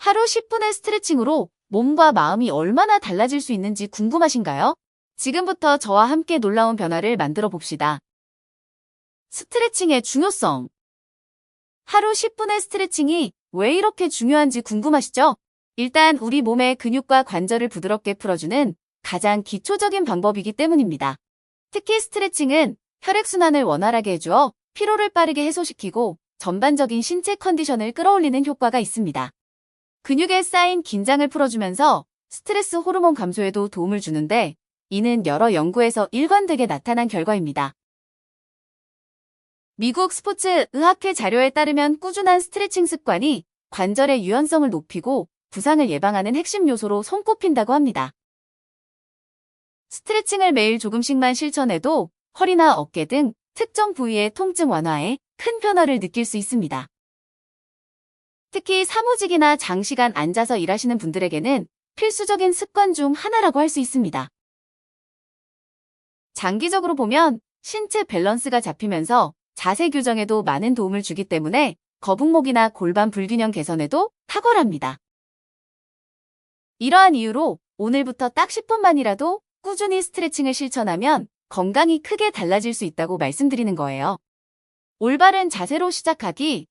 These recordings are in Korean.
하루 10분의 스트레칭으로 몸과 마음이 얼마나 달라질 수 있는지 궁금하신가요? 지금부터 저와 함께 놀라운 변화를 만들어 봅시다. 스트레칭의 중요성. 하루 10분의 스트레칭이 왜 이렇게 중요한지 궁금하시죠? 일단 우리 몸의 근육과 관절을 부드럽게 풀어주는 가장 기초적인 방법이기 때문입니다. 특히 스트레칭은 혈액순환을 원활하게 해주어 피로를 빠르게 해소시키고 전반적인 신체 컨디션을 끌어올리는 효과가 있습니다. 근육에 쌓인 긴장을 풀어주면서 스트레스 호르몬 감소에도 도움을 주는데 이는 여러 연구에서 일관되게 나타난 결과입니다. 미국 스포츠 의학회 자료에 따르면 꾸준한 스트레칭 습관이 관절의 유연성을 높이고 부상을 예방하는 핵심 요소로 손꼽힌다고 합니다. 스트레칭을 매일 조금씩만 실천해도 허리나 어깨 등 특정 부위의 통증 완화에 큰 변화를 느낄 수 있습니다. 특히 사무직이나 장시간 앉아서 일하시는 분들에게는 필수적인 습관 중 하나라고 할 수 있습니다. 장기적으로 보면 신체 밸런스가 잡히면서 자세 교정에도 많은 도움을 주기 때문에 거북목이나 골반 불균형 개선에도 탁월합니다. 이러한 이유로 오늘부터 딱 10분만이라도 꾸준히 스트레칭을 실천하면 건강이 크게 달라질 수 있다고 말씀드리는 거예요. 올바른 자세로 시작하기.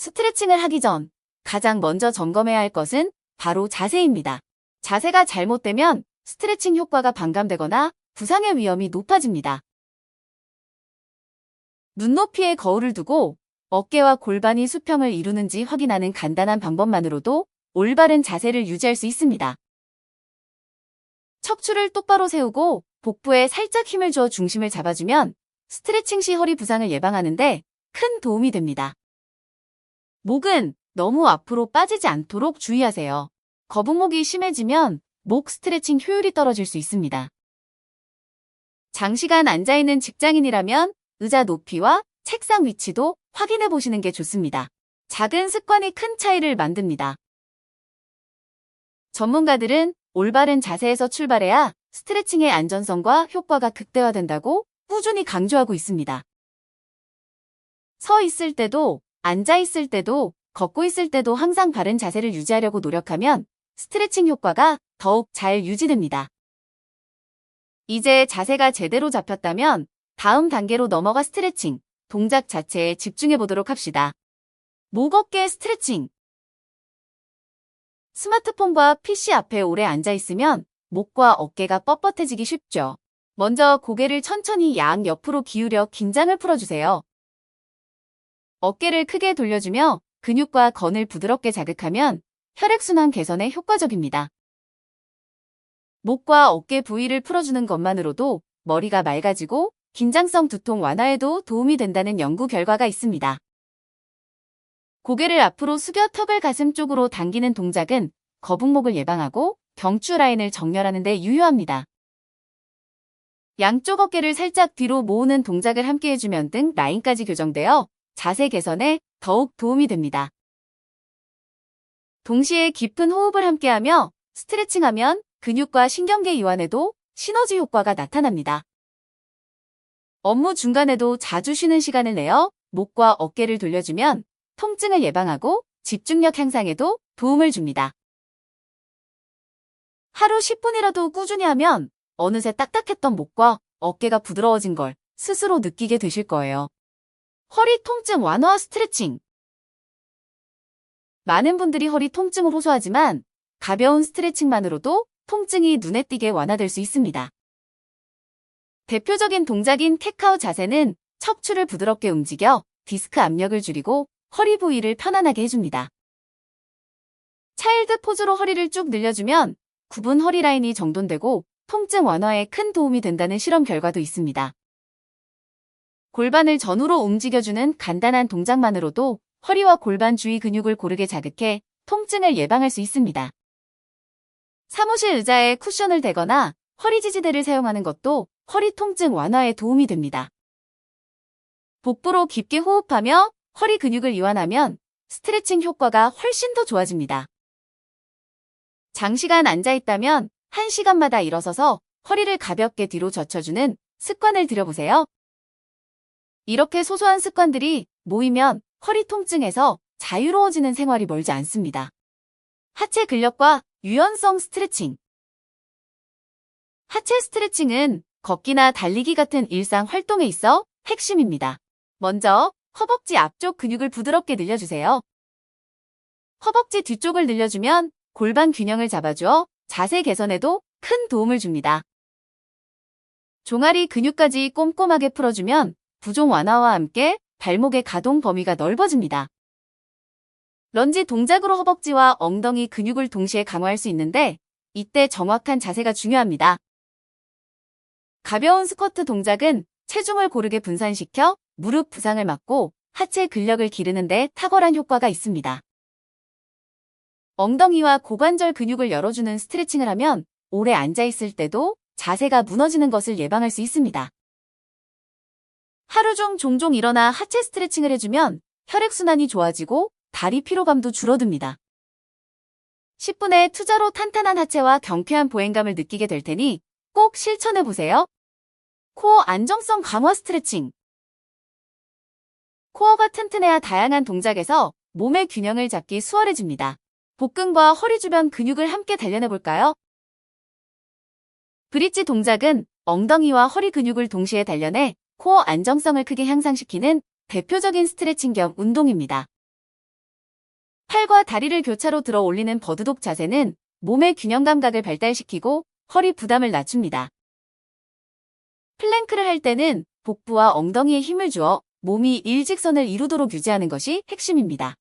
스트레칭을 하기 전 가장 먼저 점검해야 할 것은 바로 자세입니다. 자세가 잘못되면 스트레칭 효과가 반감되거나 부상의 위험이 높아집니다. 눈높이에 거울을 두고 어깨와 골반이 수평을 이루는지 확인하는 간단한 방법만으로도 올바른 자세를 유지할 수 있습니다. 척추를 똑바로 세우고 복부에 살짝 힘을 주어 중심을 잡아주면 스트레칭 시 허리 부상을 예방하는데 큰 도움이 됩니다. 목은 너무 앞으로 빠지지 않도록 주의하세요. 거북목이 심해지면 목 스트레칭 효율이 떨어질 수 있습니다. 장시간 앉아있는 직장인이라면 의자 높이와 책상 위치도 확인해 보시는 게 좋습니다. 작은 습관이 큰 차이를 만듭니다. 전문가들은 올바른 자세에서 출발해야 스트레칭의 안전성과 효과가 극대화된다고 꾸준히 강조하고 있습니다. 서 있을 때도, 앉아 있을 때도, 걷고 있을 때도 항상 바른 자세를 유지하려고 노력하면 스트레칭 효과가 더욱 잘 유지됩니다. 이제 자세가 제대로 잡혔다면 다음 단계로 넘어가 스트레칭, 동작 자체에 집중해 보도록 합시다. 목 어깨 스트레칭. 스마트폰과 PC 앞에 오래 앉아 있으면 목과 어깨가 뻣뻣해지기 쉽죠. 먼저 고개를 천천히 양옆으로 기울여 긴장을 풀어주세요. 어깨를 크게 돌려주며 근육과 건을 부드럽게 자극하면 혈액순환 개선에 효과적입니다. 목과 어깨 부위를 풀어주는 것만으로도 머리가 맑아지고 긴장성 두통 완화에도 도움이 된다는 연구 결과가 있습니다. 고개를 앞으로 숙여 턱을 가슴 쪽으로 당기는 동작은 거북목을 예방하고 경추 라인을 정렬하는 데 유효합니다. 양쪽 어깨를 살짝 뒤로 모으는 동작을 함께 해주면 등 라인까지 교정되어 자세 개선에 더욱 도움이 됩니다. 동시에 깊은 호흡을 함께하며 스트레칭하면 근육과 신경계 이완에도 시너지 효과가 나타납니다. 업무 중간에도 자주 쉬는 시간을 내어 목과 어깨를 돌려주면 통증을 예방하고 집중력 향상에도 도움을 줍니다. 하루 10분이라도 꾸준히 하면 어느새 딱딱했던 목과 어깨가 부드러워진 걸 스스로 느끼게 되실 거예요. 허리 통증 완화 스트레칭. 많은 분들이 허리 통증을 호소하지만 가벼운 스트레칭만으로도 통증이 눈에 띄게 완화될 수 있습니다. 대표적인 동작인 캣카우 자세는 척추를 부드럽게 움직여 디스크 압력을 줄이고 허리 부위를 편안하게 해줍니다. 차일드 포즈로 허리를 쭉 늘려주면 굽은 허리 라인이 정돈되고 통증 완화에 큰 도움이 된다는 실험 결과도 있습니다. 골반을 전후로 움직여주는 간단한 동작만으로도 허리와 골반 주위 근육을 고르게 자극해 통증을 예방할 수 있습니다. 사무실 의자에 쿠션을 대거나 허리 지지대를 사용하는 것도 허리 통증 완화에 도움이 됩니다. 복부로 깊게 호흡하며 허리 근육을 이완하면 스트레칭 효과가 훨씬 더 좋아집니다. 장시간 앉아있다면 1시간마다 일어서서 허리를 가볍게 뒤로 젖혀주는 습관을 들여보세요. 이렇게 소소한 습관들이 모이면 허리 통증에서 자유로워지는 생활이 멀지 않습니다. 하체 근력과 유연성 스트레칭. 하체 스트레칭은 걷기나 달리기 같은 일상 활동에 있어 핵심입니다. 먼저 허벅지 앞쪽 근육을 부드럽게 늘려주세요. 허벅지 뒤쪽을 늘려주면 골반 균형을 잡아주어 자세 개선에도 큰 도움을 줍니다. 종아리 근육까지 꼼꼼하게 풀어주면 부종 완화와 함께 발목의 가동 범위가 넓어집니다. 런지 동작으로 허벅지와 엉덩이 근육을 동시에 강화할 수 있는데 이때 정확한 자세가 중요합니다. 가벼운 스쿼트 동작은 체중을 고르게 분산시켜 무릎 부상을 막고 하체 근력을 기르는 데 탁월한 효과가 있습니다. 엉덩이와 고관절 근육을 열어주는 스트레칭을 하면 오래 앉아있을 때도 자세가 무너지는 것을 예방할 수 있습니다. 하루 중 종종 일어나 하체 스트레칭을 해주면 혈액순환이 좋아지고 다리 피로감도 줄어듭니다. 10분의 투자로 탄탄한 하체와 경쾌한 보행감을 느끼게 될 테니 꼭 실천해보세요. 코어 안정성 강화 스트레칭. 코어가 튼튼해야 다양한 동작에서 몸의 균형을 잡기 수월해집니다. 복근과 허리 주변 근육을 함께 단련해볼까요? 브릿지 동작은 엉덩이와 허리 근육을 동시에 단련해 코어 안정성을 크게 향상시키는 대표적인 스트레칭 겸 운동입니다. 팔과 다리를 교차로 들어 올리는 버드독 자세는 몸의 균형 감각을 발달시키고 허리 부담을 낮춥니다. 플랭크를 할 때는 복부와 엉덩이에 힘을 주어 몸이 일직선을 이루도록 유지하는 것이 핵심입니다.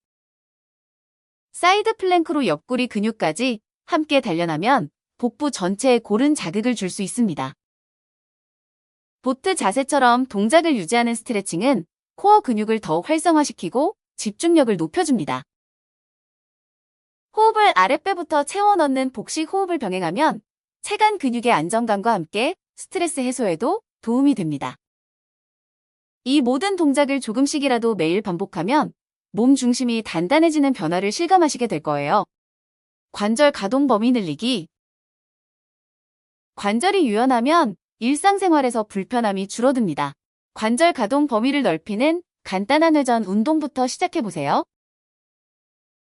사이드 플랭크로 옆구리 근육까지 함께 단련하면 복부 전체에 고른 자극을 줄 수 있습니다. 보트 자세처럼 동작을 유지하는 스트레칭은 코어 근육을 더욱 활성화시키고 집중력을 높여줍니다. 호흡을 아랫배부터 채워 넣는 복식 호흡을 병행하면 체간 근육의 안정감과 함께 스트레스 해소에도 도움이 됩니다. 이 모든 동작을 조금씩이라도 매일 반복하면 몸 중심이 단단해지는 변화를 실감하시게 될 거예요. 관절 가동 범위 늘리기. 관절이 유연하면 일상생활에서 불편함이 줄어듭니다. 관절 가동 범위를 넓히는 간단한 회전 운동부터 시작해보세요.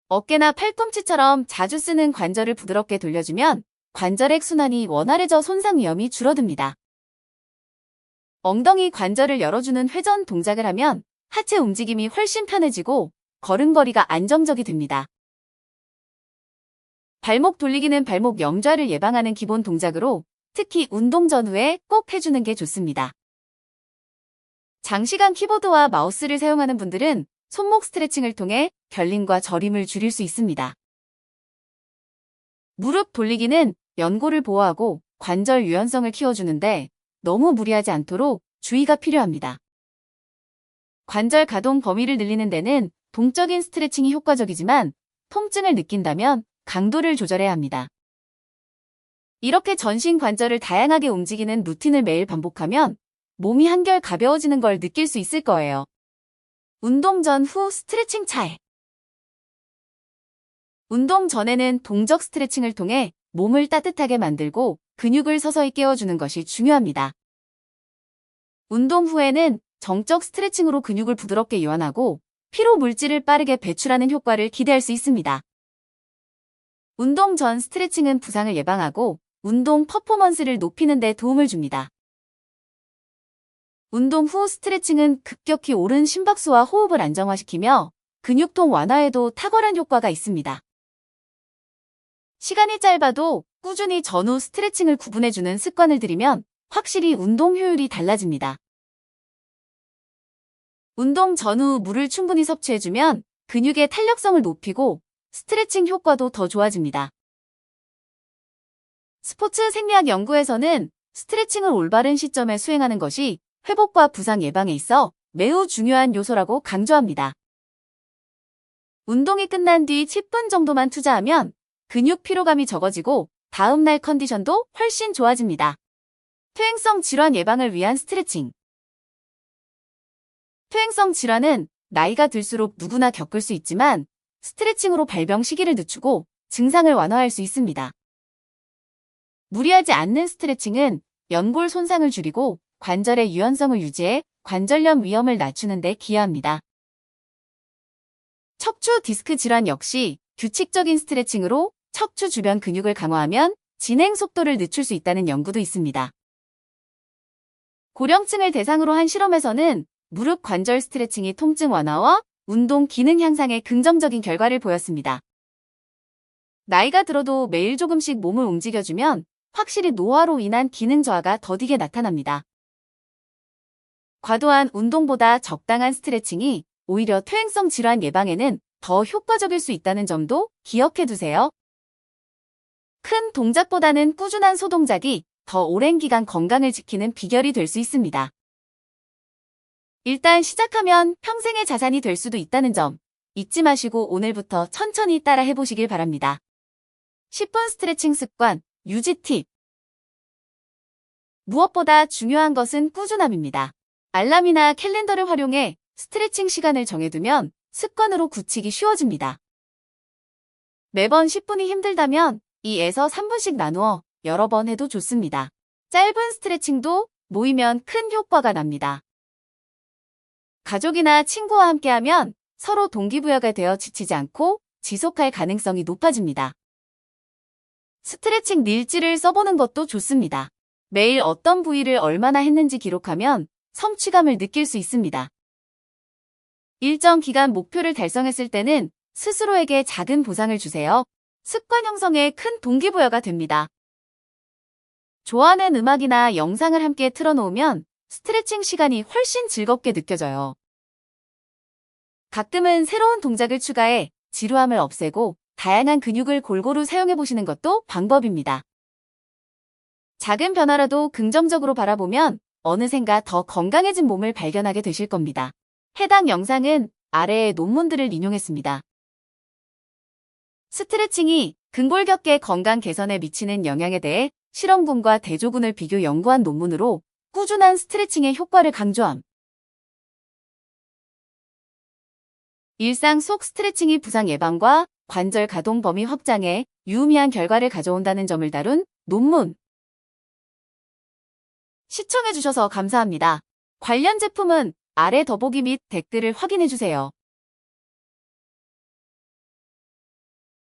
어깨나 팔꿈치처럼 자주 쓰는 관절을 부드럽게 돌려주면 관절액 순환이 원활해져 손상 위험이 줄어듭니다. 엉덩이 관절을 열어주는 회전 동작을 하면 하체 움직임이 훨씬 편해지고 걸음걸이가 안정적이 됩니다. 발목 돌리기는 발목 염좌를 예방하는 기본 동작으로 특히 운동 전후에 꼭 해주는 게 좋습니다. 장시간 키보드와 마우스를 사용하는 분들은 손목 스트레칭을 통해 결림과 저림을 줄일 수 있습니다. 무릎 돌리기는 연골을 보호하고 관절 유연성을 키워주는데 너무 무리하지 않도록 주의가 필요합니다. 관절 가동 범위를 늘리는 데는 동적인 스트레칭이 효과적이지만 통증을 느낀다면 강도를 조절해야 합니다. 이렇게 전신 관절을 다양하게 움직이는 루틴을 매일 반복하면 몸이 한결 가벼워지는 걸 느낄 수 있을 거예요. 운동 전 후 스트레칭 차이. 운동 전에는 동적 스트레칭을 통해 몸을 따뜻하게 만들고 근육을 서서히 깨워주는 것이 중요합니다. 운동 후에는 정적 스트레칭으로 근육을 부드럽게 이완하고 피로 물질을 빠르게 배출하는 효과를 기대할 수 있습니다. 운동 전 스트레칭은 부상을 예방하고 운동 퍼포먼스를 높이는 데 도움을 줍니다. 운동 후 스트레칭은 급격히 오른 심박수와 호흡을 안정화시키며 근육통 완화에도 탁월한 효과가 있습니다. 시간이 짧아도 꾸준히 전후 스트레칭을 구분해주는 습관을 들이면 확실히 운동 효율이 달라집니다. 운동 전후 물을 충분히 섭취해주면 근육의 탄력성을 높이고 스트레칭 효과도 더 좋아집니다. 스포츠 생리학 연구에서는 스트레칭을 올바른 시점에 수행하는 것이 회복과 부상 예방에 있어 매우 중요한 요소라고 강조합니다. 운동이 끝난 뒤 10분 정도만 투자하면 근육 피로감이 적어지고 다음날 컨디션도 훨씬 좋아집니다. 퇴행성 질환 예방을 위한 스트레칭. 퇴행성 질환은 나이가 들수록 누구나 겪을 수 있지만 스트레칭으로 발병 시기를 늦추고 증상을 완화할 수 있습니다. 무리하지 않는 스트레칭은 연골 손상을 줄이고 관절의 유연성을 유지해 관절염 위험을 낮추는 데 기여합니다. 척추 디스크 질환 역시 규칙적인 스트레칭으로 척추 주변 근육을 강화하면 진행 속도를 늦출 수 있다는 연구도 있습니다. 고령층을 대상으로 한 실험에서는 무릎 관절 스트레칭이 통증 완화와 운동 기능 향상에 긍정적인 결과를 보였습니다. 나이가 들어도 매일 조금씩 몸을 움직여주면 확실히 노화로 인한 기능 저하가 더디게 나타납니다. 과도한 운동보다 적당한 스트레칭이 오히려 퇴행성 질환 예방에는 더 효과적일 수 있다는 점도 기억해 두세요. 큰 동작보다는 꾸준한 소동작이 더 오랜 기간 건강을 지키는 비결이 될 수 있습니다. 일단 시작하면 평생의 자산이 될 수도 있다는 점 잊지 마시고 오늘부터 천천히 따라 해보시길 바랍니다. 10분 스트레칭 습관 유지 팁. 무엇보다 중요한 것은 꾸준함입니다. 알람이나 캘린더를 활용해 스트레칭 시간을 정해두면 습관으로 굳히기 쉬워집니다. 매번 10분이 힘들다면 2에서 3분씩 나누어 여러 번 해도 좋습니다. 짧은 스트레칭도 모이면 큰 효과가 납니다. 가족이나 친구와 함께하면 서로 동기부여가 되어 지치지 않고 지속할 가능성이 높아집니다. 스트레칭 일지를 써보는 것도 좋습니다. 매일 어떤 부위를 얼마나 했는지 기록하면 성취감을 느낄 수 있습니다. 일정 기간 목표를 달성했을 때는 스스로에게 작은 보상을 주세요. 습관 형성에 큰 동기부여가 됩니다. 좋아하는 음악이나 영상을 함께 틀어놓으면 스트레칭 시간이 훨씬 즐겁게 느껴져요. 가끔은 새로운 동작을 추가해 지루함을 없애고 다양한 근육을 골고루 사용해보시는 것도 방법입니다. 작은 변화라도 긍정적으로 바라보면 어느샌가 더 건강해진 몸을 발견하게 되실 겁니다. 해당 영상은 아래의 논문들을 인용했습니다. 스트레칭이 근골격계 건강 개선에 미치는 영향에 대해 실험군과 대조군을 비교 연구한 논문으로 꾸준한 스트레칭의 효과를 강조함. 일상 속 스트레칭이 부상 예방과 관절 가동 범위 확장에 유의미한 결과를 가져온다는 점을 다룬 논문. 시청해주셔서 감사합니다. 관련 제품은 아래 더보기 및 댓글을 확인해주세요.